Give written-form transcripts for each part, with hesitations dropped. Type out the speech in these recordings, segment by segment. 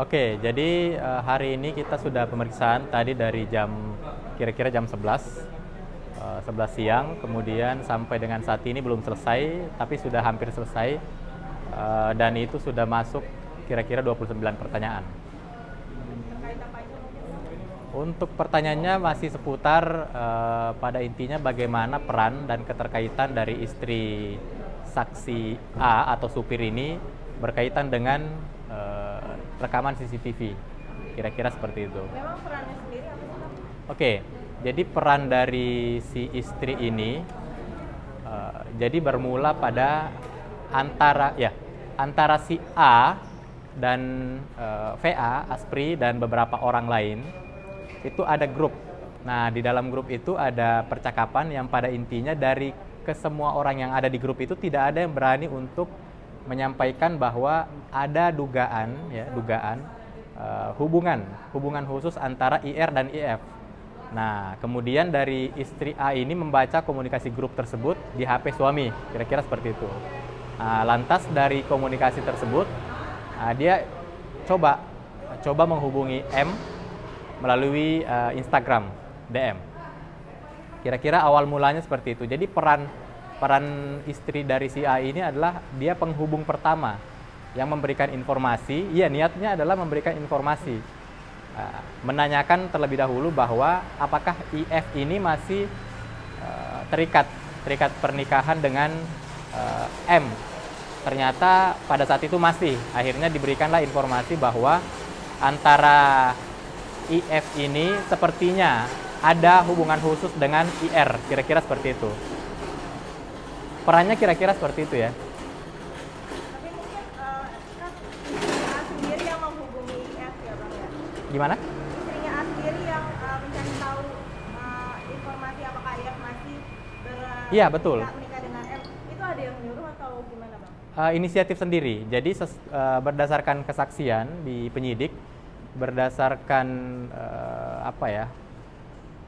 Oke, jadi hari ini kita sudah pemeriksaan tadi dari kira-kira jam 11 siang, kemudian sampai dengan saat ini belum selesai, tapi sudah hampir selesai, dan itu sudah masuk kira-kira 29 pertanyaan. Untuk pertanyaannya masih seputar pada intinya bagaimana peran dan keterkaitan dari istri saksi A atau supir ini berkaitan dengan rekaman CCTV. Kira-kira seperti itu. Memang perannya sendiri apa sih, Bang? Oke, jadi peran dari si istri ini jadi bermula pada antara si A dan VA, Aspri dan beberapa orang lain. Itu ada grup. Nah, di dalam grup itu ada percakapan yang pada intinya dari kesemua orang yang ada di grup itu tidak ada yang berani untuk menyampaikan bahwa ada dugaan hubungan khusus antara IR dan IF. Nah, kemudian dari istri A ini membaca komunikasi grup tersebut di HP suami, kira-kira seperti itu. Nah, lantas dari komunikasi tersebut, dia coba menghubungi M melalui Instagram DM. Kira-kira awal mulanya seperti itu. Jadi peran istri dari si A ini adalah dia penghubung pertama yang memberikan informasi. Iya, niatnya adalah memberikan informasi, menanyakan terlebih dahulu bahwa apakah IF ini masih terikat pernikahan dengan M. Ternyata pada saat itu masih. Akhirnya diberikanlah informasi bahwa antara IF ini sepertinya ada hubungan khusus dengan IR, kira-kira seperti itu. Perannya kira-kira seperti itu ya. Tapi mungkin kan istrinya A sendiri yang menghubungi IF ya, Bang ya? Gimana? Istrinya A sendiri yang mencari tahu informasi apakah IF masih Iya, betul. menikah dengan M. Itu ada yang menyuruh atau gimana, Bang? Inisiatif sendiri. Jadi berdasarkan kesaksian di penyidik, berdasarkan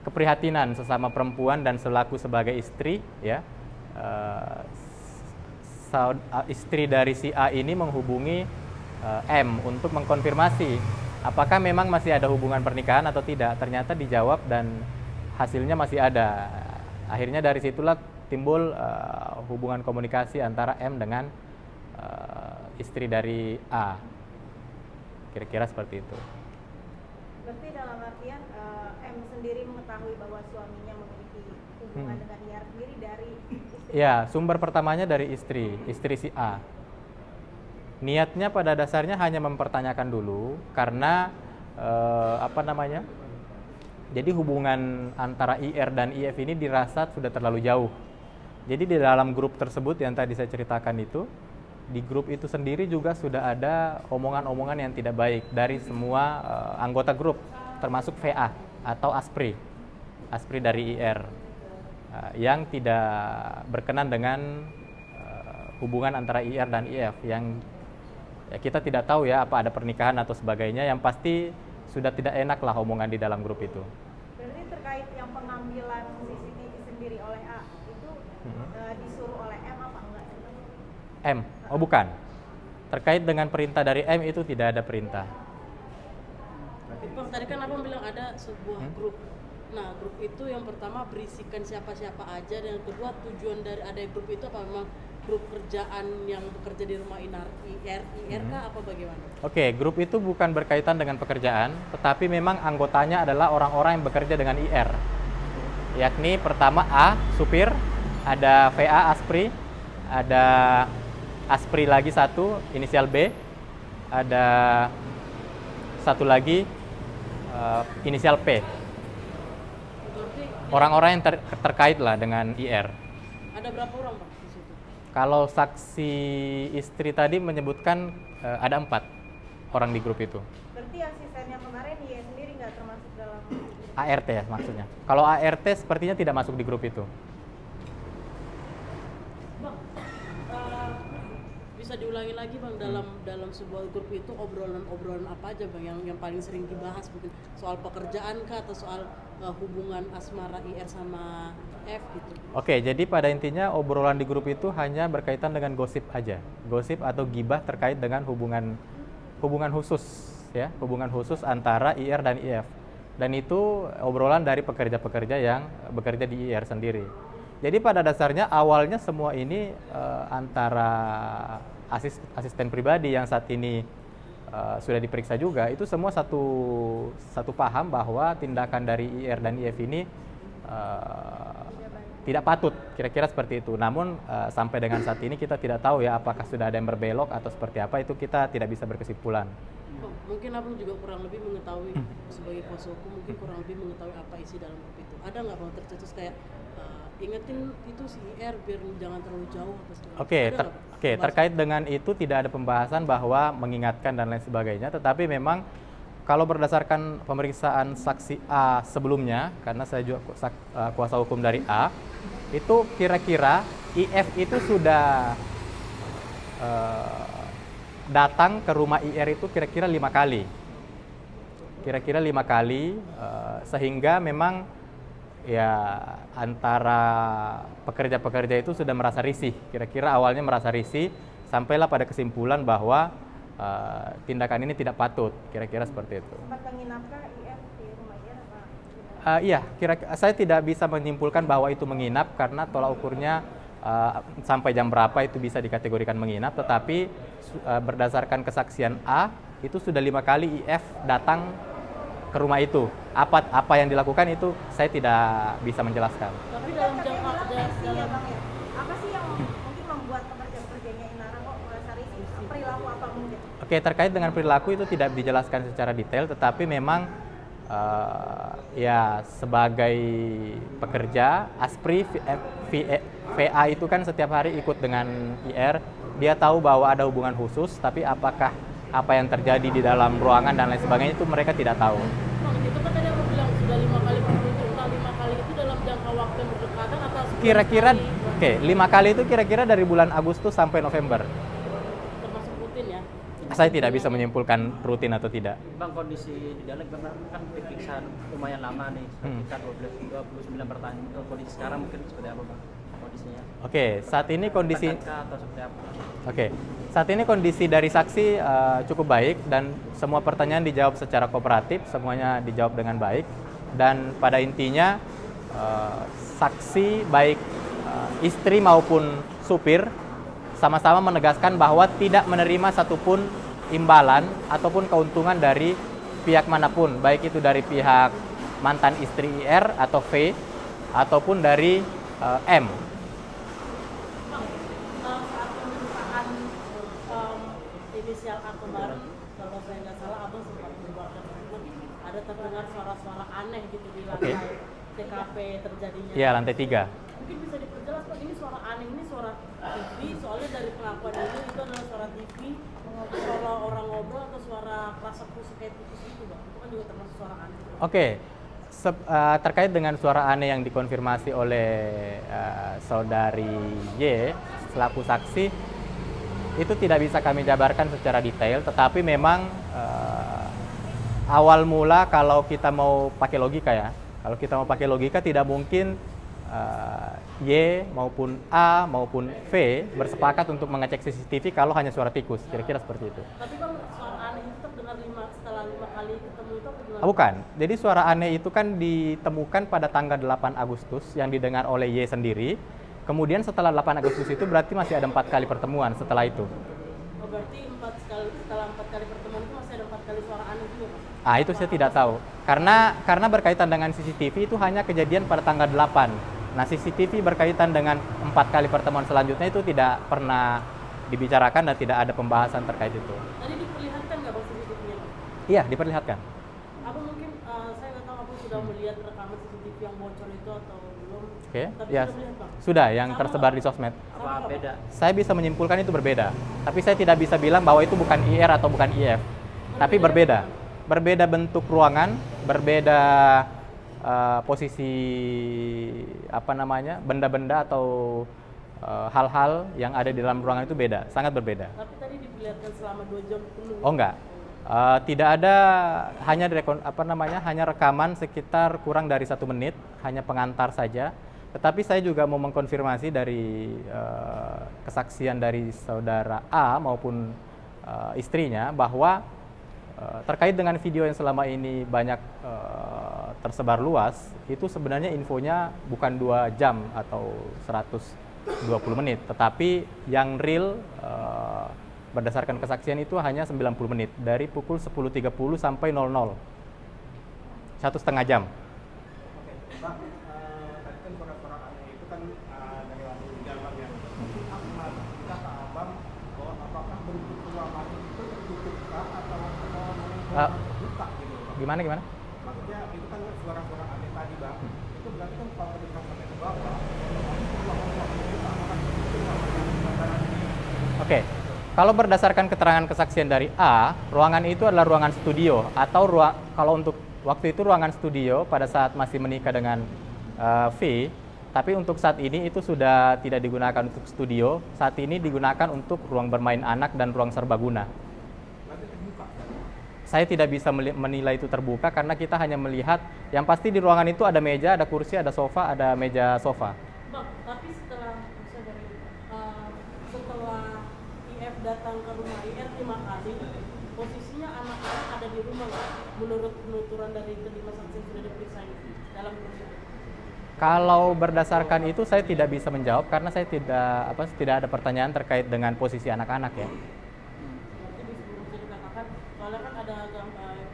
keprihatinan sesama perempuan dan selaku sebagai istri, ya, istri dari si A ini menghubungi M untuk mengkonfirmasi apakah memang masih ada hubungan pernikahan atau tidak. Ternyata dijawab dan hasilnya masih ada. Akhirnya dari situlah timbul hubungan komunikasi antara M dengan istri dari A. Kira-kira seperti itu. Berarti dalam artian M sendiri mengetahui bahwa suaminya memiliki hubungan dengan IR sendiri dari istri. Ya, sumber pertamanya dari istri si A. Niatnya pada dasarnya hanya mempertanyakan dulu karena jadi hubungan antara IR dan IF ini dirasa sudah terlalu jauh. Jadi di dalam grup tersebut yang tadi saya ceritakan itu, di grup itu sendiri juga sudah ada omongan-omongan yang tidak baik dari semua anggota grup, termasuk VA atau Aspri dari IR, yang tidak berkenan dengan hubungan antara IR dan IF, yang ya, kita tidak tahu ya apa ada pernikahan atau sebagainya, yang pasti sudah tidak enak lah omongan di dalam grup itu. Berarti terkait yang pengambilan CCTV sendiri oleh A itu disuruh oleh M apa enggak? M? Oh bukan. Terkait dengan perintah dari M itu tidak ada perintah. Bang, tadi kan abang bilang ada sebuah grup. Nah, grup itu yang pertama berisikan siapa-siapa aja, dan yang kedua tujuan dari ada grup itu apa memang grup kerjaan yang bekerja di rumah IR kah apa bagaimana? Oke, grup itu bukan berkaitan dengan pekerjaan, tetapi memang anggotanya adalah orang-orang yang bekerja dengan IR. Yakni pertama A, supir, ada VA, Aspri, ada Aspri lagi satu, inisial B, ada satu lagi inisial P. Berarti Orang-orang yang terkait lah dengan IR. ada berapa orang, Bang, di situ? Kalau saksi istri tadi menyebutkan ada 4 orang di grup itu. Berarti asisten yang kemarin dia sendiri nggak termasuk dalam ART ya maksudnya. Kalau ART sepertinya tidak masuk di grup itu. Bang, bisa diulangi lagi, Bang, dalam sebuah grup itu obrolan apa aja, Bang, yang paling sering dibahas, mungkin soal pekerjaan kah atau soal hubungan asmara IR sama F gitu. Oke, jadi pada intinya obrolan di grup itu hanya berkaitan dengan gosip aja. Gosip atau gibah terkait dengan hubungan khusus ya, hubungan khusus antara IR dan IF. Dan itu obrolan dari pekerja-pekerja yang bekerja di IR sendiri. Jadi pada dasarnya awalnya semua ini antara asisten pribadi yang saat ini sudah diperiksa juga, itu semua satu paham bahwa tindakan dari IR dan IF ini tidak patut, kira-kira seperti itu. Namun sampai dengan saat ini kita tidak tahu ya apakah sudah ada yang berbelok atau seperti apa, itu kita tidak bisa berkesimpulan. Mungkin abang juga kurang lebih mengetahui sebagai kuasa hukum, mungkin kurang lebih mengetahui apa isi dalam grup itu. Ada nggak bang tercetus kayak ingetin itu si IR biar jangan terlalu jauh atau segala. Oke, terkait dengan itu tidak ada pembahasan bahwa mengingatkan dan lain sebagainya, tetapi memang kalau berdasarkan pemeriksaan saksi A sebelumnya, karena saya juga kuasa hukum dari A, itu kira-kira IF itu sudah datang ke rumah IR itu kira-kira 5 kali. Kira-kira 5 kali, sehingga memang ya antara pekerja-pekerja itu sudah merasa risih. Kira-kira awalnya merasa risih, sampailah pada kesimpulan bahwa tindakan ini tidak patut, kira-kira seperti itu. Sempat menginapkah IF di rumah IR apa? Iya, saya tidak bisa menyimpulkan bahwa itu menginap karena tolak ukurnya sampai jam berapa itu bisa dikategorikan menginap, tetapi berdasarkan kesaksian A itu sudah 5 kali IF datang ke rumah itu. Apa yang dilakukan itu saya tidak bisa menjelaskan. Tapi dalam jangka ya bang ya, apa sih yang mungkin membuat pekerja-pekerjanya Inara kok merasa risih? Perilaku apa mungkin? Oke, terkait dengan perilaku itu tidak dijelaskan secara detail, tetapi memang ya sebagai pekerja ASPRI VA itu kan setiap hari ikut dengan IR, dia tahu bahwa ada hubungan khusus, tapi apakah apa yang terjadi di dalam ruangan dan lain sebagainya itu mereka tidak tahu. Bang, itu kan tadi aku bilang sudah 5 kali berkunjung. Nah, 5 kali itu dalam jangka waktu yang berdekatan atau Kira-kira, 5 kali itu kira-kira dari bulan Agustus sampai November. termasuk rutin ya? Saya tidak bisa menyimpulkan rutin atau tidak. Bang, kondisi di dalam kan diperiksa lumayan lama nih, sekitar 29 pertanyaan. Kondisi sekarang mungkin seperti apa bang kondisinya? Oke, saat ini kondisi atau seperti apa? Oke, saat ini kondisi dari saksi cukup baik dan semua pertanyaan dijawab secara kooperatif, semuanya dijawab dengan baik. Dan pada intinya saksi baik istri maupun supir sama-sama menegaskan bahwa tidak menerima satupun imbalan ataupun keuntungan dari pihak manapun, baik itu dari pihak mantan istri IR atau V ataupun dari M. Saat pemeriksaan inisial A kemarin, kalau saya nggak salah abang sempat mengeluarkan tersebut ada terdengar suara-suara aneh gitu di lantai TKP terjadinya. Iya, lantai 3. Mungkin bisa diperjelas Pak, ini suara aneh, ini suara TV, soalnya dari pengakuan ini itu adalah suara TV, suara orang ngobrol atau suara kerasa kusuk kayak putus itu Bang, itu kan juga termasuk suara aneh. Oke, terkait dengan suara aneh yang dikonfirmasi oleh saudari Y selaku saksi, itu tidak bisa kami jabarkan secara detail, tetapi memang awal mula kalau kita mau pakai logika ya, kalau kita mau pakai logika tidak mungkin Y maupun A maupun V bersepakat untuk mengecek CCTV kalau hanya suara tikus, kira-kira seperti itu. Tapi Bang, suara aneh itu terdengar setelah 5 kali ketemu itu apa gimana? Bukan, jadi suara aneh itu kan ditemukan pada tanggal 8 Agustus yang didengar oleh Y sendiri. Kemudian setelah 8 Agustus itu berarti masih ada 4 kali pertemuan setelah itu. Oh, berarti setelah 4 kali pertemuan itu masih ada 4 kali suara aneh juga Bang? Ah, itu saya tidak tahu. Karena berkaitan dengan CCTV itu hanya kejadian pada tanggal 8. Nah, CCTV berkaitan dengan 4 kali pertemuan selanjutnya itu tidak pernah dibicarakan dan tidak ada pembahasan terkait itu. Tadi diperlihatkan nggak Bang CCTV-nya Bang? Iya, diperlihatkan. Apa mungkin saya nggak tahu apa sudah melihat rekaman CCTV yang bocor itu atau belum? Oke, Tapi ya sudah melihat Bang? sudah yang Sama tersebar nggak? di sosmed. Sama Apa nggak, beda? Saya bisa menyimpulkan itu berbeda, tapi saya tidak bisa bilang bahwa itu bukan IR atau bukan IF. Tapi berbeda. Berbeda bentuk ruangan, berbeda posisi benda-benda atau hal-hal yang ada di dalam ruangan itu beda, sangat berbeda. Tapi tadi diperlihatkan selama 2 jam penuh. Oh enggak, tidak ada, hanya hanya rekaman sekitar kurang dari 1 menit, hanya pengantar saja. Tetapi saya juga mau mengkonfirmasi dari kesaksian dari saudara A maupun istrinya bahwa terkait dengan video yang selama ini banyak tersebar luas, itu sebenarnya infonya bukan 2 jam atau 120 menit, tetapi yang real berdasarkan kesaksian itu hanya 90 menit, dari pukul 10.30 sampai 00, 1,5 jam. Oke, Bang, tadi kan suara-suara aneh itu kan dari lagu jalan ya. Apa kata Abang bahwa apakah bentuk ruangan itu tertutup kah atau terbuka gitu? Gimana? Maksudnya itu kan suara-suara aneh tadi, Bang. Itu berarti kan kalau kita sampai ke bawah, ruangan itu akan Oke, kalau berdasarkan keterangan kesaksian dari A, ruangan itu adalah ruangan studio atau kalau untuk waktu itu ruangan studio pada saat masih menikah dengan V, tapi untuk saat ini itu sudah tidak digunakan untuk studio, saat ini digunakan untuk ruang bermain anak dan ruang serbaguna. Saya tidak bisa menilai itu terbuka karena kita hanya melihat, yang pasti di ruangan itu ada meja, ada kursi, ada sofa, ada meja sofa. Bang, tapi setelah IF datang ke rumah IR 5 kali, posisinya anak-anak ada di rumah nggak? Menurut penuturan dari kelima saksi yang sudah diperiksa ini dalam proses. Kalau berdasarkan itu saya tidak bisa menjawab karena saya tidak ada pertanyaan terkait dengan posisi anak-anak ya. Jadi sebelum saya dikatakan, soalnya kan ada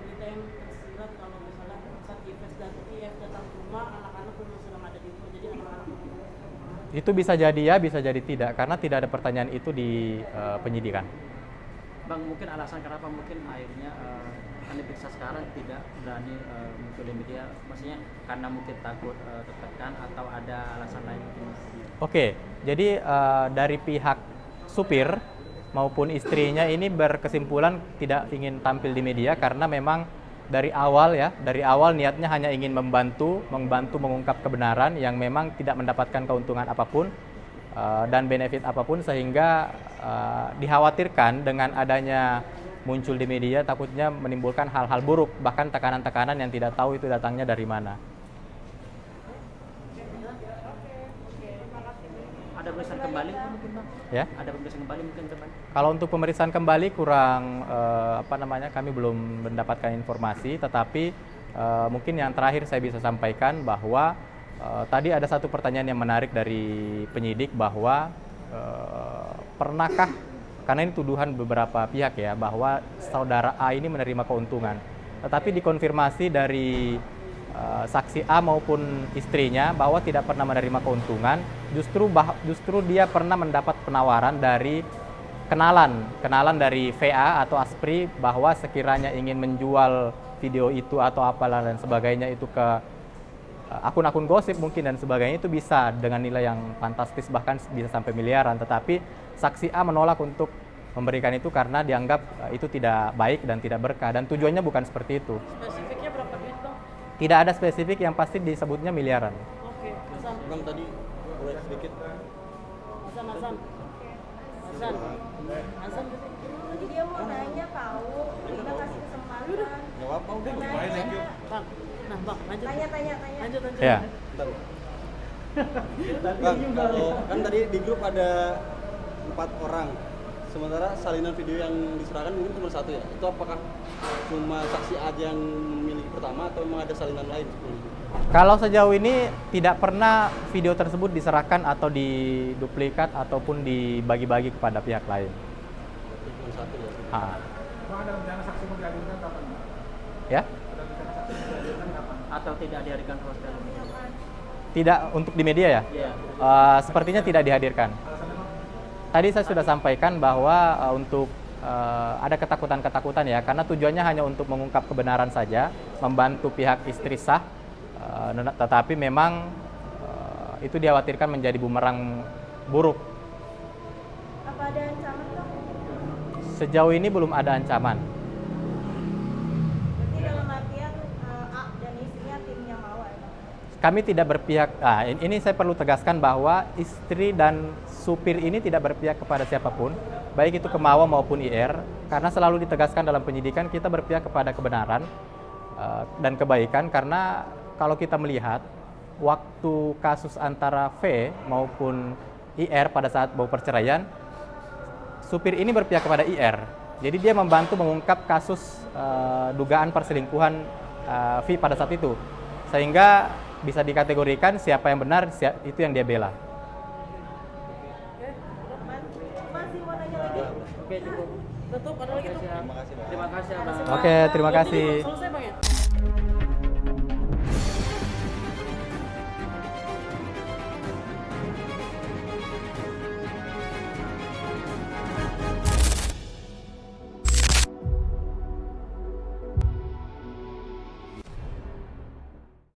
berita yang tersirat kalau misalnya saat IF datang ke rumah, anak-anak memang sedang ada di rumah, jadi anak-anak Itu bisa jadi ya, bisa jadi tidak, karena tidak ada pertanyaan itu di penyidikan. Bang, mungkin alasan kenapa mungkin akhirnya akan diperiksa sekarang tidak berani muncul di media, maksudnya karena mungkin takut tertekan atau ada alasan lain mungkin? Oke, jadi dari pihak supir maupun istrinya ini berkesimpulan tidak ingin tampil di media karena memang dari awal niatnya hanya ingin membantu mengungkap kebenaran yang memang tidak mendapatkan keuntungan apapun dan benefit apapun, sehingga dikhawatirkan dengan adanya muncul di media takutnya menimbulkan hal-hal buruk, bahkan tekanan-tekanan yang tidak tahu itu datangnya dari mana. Ada pemeriksaan kembali mungkin, Bang? Ya. Ada pemeriksaan kembali mungkin teman? Kalau untuk pemeriksaan kembali kurang kami belum mendapatkan informasi, tetapi mungkin yang terakhir saya bisa sampaikan bahwa tadi ada satu pertanyaan yang menarik dari penyidik bahwa pernahkah, karena ini tuduhan beberapa pihak ya, bahwa saudara A ini menerima keuntungan. Tetapi dikonfirmasi dari saksi A maupun istrinya bahwa tidak pernah menerima keuntungan, justru dia pernah mendapat penawaran dari kenalan dari VA atau Aspri bahwa sekiranya ingin menjual video itu atau apalah dan sebagainya itu ke akun-akun gosip mungkin dan sebagainya, itu bisa dengan nilai yang fantastis, bahkan bisa sampai miliaran. Tetapi saksi A menolak untuk memberikan itu karena dianggap itu tidak baik dan tidak berkah, dan tujuannya bukan seperti itu. Spesifiknya berapa duit, Bang? Tidak ada spesifik, yang pasti disebutnya miliaran. Oke, Hasan. Bang tadi boleh sedikit. Hasan. Jadi dia mau nanya tahu, kita kasih kesempatan. Nggak apa-apa, udah lumayan ya. Bang, Bang, lanjut. Tanya. Lanjut. Ya. Bang, kalau kan tadi di grup ada 4 orang, sementara salinan video yang diserahkan mungkin cuma 1 ya. Itu apakah cuma saksi aja yang memiliki pertama atau memang ada salinan lain? Kalau sejauh ini tidak pernah video tersebut diserahkan atau diduplikat ataupun dibagi-bagi kepada pihak lain. Cuma 1 ya. Bang, ada rencana saksi mau dihadirkan kapan? Ya? Ada rencana saksi mau dihadirkan kapan? Atau tidak dihadirkan sama sekali? Tidak untuk di media ya? Iya. Sepertinya tidak dihadirkan. Tadi saya sudah sampaikan bahwa untuk ada ketakutan-ketakutan ya, karena tujuannya hanya untuk mengungkap kebenaran saja, membantu pihak istri sah, tetapi memang itu dikhawatirkan menjadi bumerang buruk. Apa ada ancaman, Bang? Sejauh ini belum ada ancaman. Berarti dalam artian A dan istrinya timnya Mawar, Bang? Kami tidak berpihak, ini saya perlu tegaskan bahwa istri dan supir ini tidak berpihak kepada siapapun, baik itu Kemawa maupun IR, karena selalu ditegaskan dalam penyidikan kita berpihak kepada kebenaran dan kebaikan, karena kalau kita melihat waktu kasus antara V maupun IR pada saat bau perceraian, supir ini berpihak kepada IR, Jadi dia membantu mengungkap kasus dugaan perselingkuhan V pada saat itu, sehingga bisa dikategorikan siapa yang benar, itu yang dia bela. Masih mau nanya lagi? Oke, cukup. Tutup, ada lagi tuh. Terima kasih, Bang. Oke, terima kasih. Selesai Bang ya?